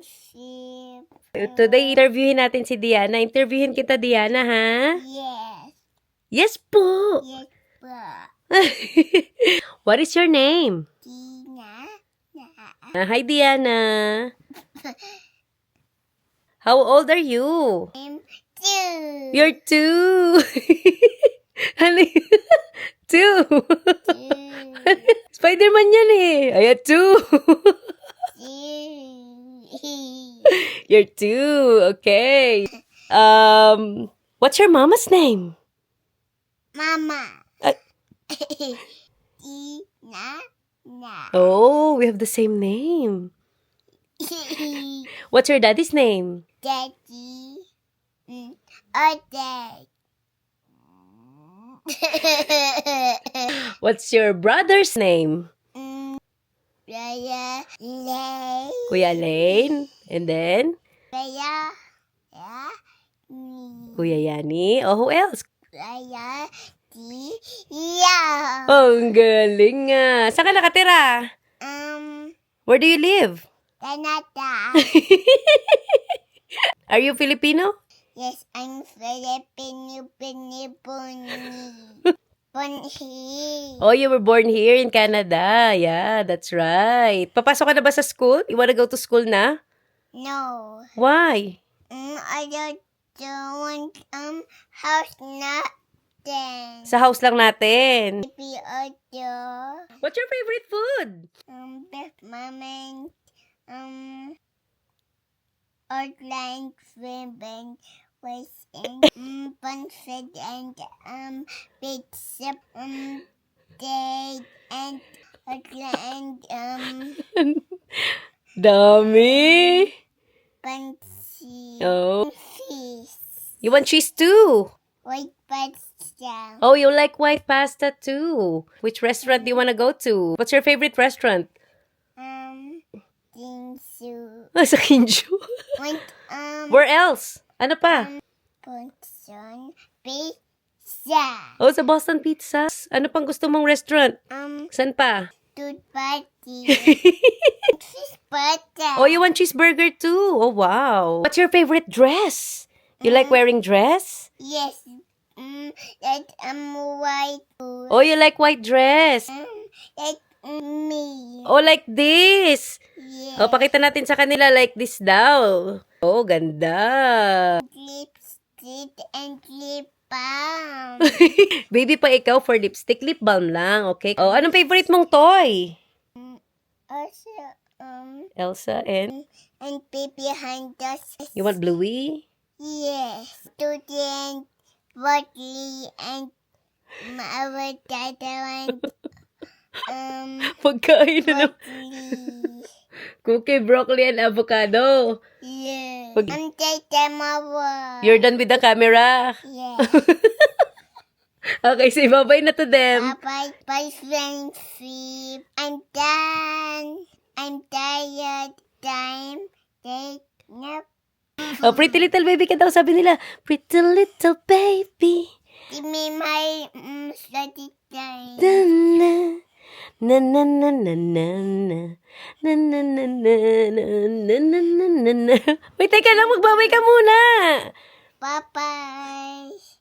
sheep. Today, interviewin natin si Diana. Interviewin kita, Diana, ha? Yes. Yes po! Yes, po. What is your name? Tina. Hi, Diana. How old are you? I'm 2. You're 2. Ano yun? 2. 2. Spider-Man yan eh. Ayan, 2. 2. You're 2. Okay. What's your mama's name? Mama. Uh, Tina. Oh, we have the same name. What's your daddy's name? Daddy. Or dad. What's your brother's name? Raya. Lay. Kuya Lane. And then, Raya. Kuya Yani. Oh, who else? Raya. Yeah. Oh, ang galing nga. Saan ka nakatira? Where do you live? Canada. Are you Filipino? Yes, I'm Filipino. Bonhi. Oh, you were born here in Canada. Yeah, that's right. Papasok ka na ba sa school? You wanna go to school na? No. Why? I don't want house not then. Sa house lang natin. Baby auto. What's your favorite food? Best moment. Outline ribbon was in pancit and pizza date and outline Dami. pancit Oh. fish. You want cheese too? White pasta. Oh, you like white pasta too. Which restaurant do you want to go to? What's your favorite restaurant? Tingsu. Sa Kinju. Want Where else? Ano pa? Boston pizza. Oh, sa Boston Pizza. Ano pang gusto mong restaurant? Saan pa? Food party. Fish pata. Oh, you want cheeseburger too? Oh, wow. What's your favorite dress? You like wearing dress? Yes. That white. Oh, you like white dress? Like me. Oh, like this. Yes. Oh, pakita natin sa kanila like this daw. Oh, ganda. Lipstick and lip balm. Baby pa ikaw for lipstick, lip balm lang, okay? Oh, anong favorite mong toy? Also, Elsa and baby handles. you want Bluey? Yes. Student, Bodley, and our dada and Pagkain na lang. Bodley. Cookie, broccoli, and avocado. Yes. Pag- I'm taking my work. You're done with the camera. Yes. Okay, say bye-bye na to them. Bye, friendship. I'm done. I'm tired. Time. Take nap. Oh, pretty little baby ka daw, sabi nila. Pretty little baby. Give me my study time. Na na na na na na na na na na na na na na na na. Wait, teka lang, magbabay ka muna. Bye-bye.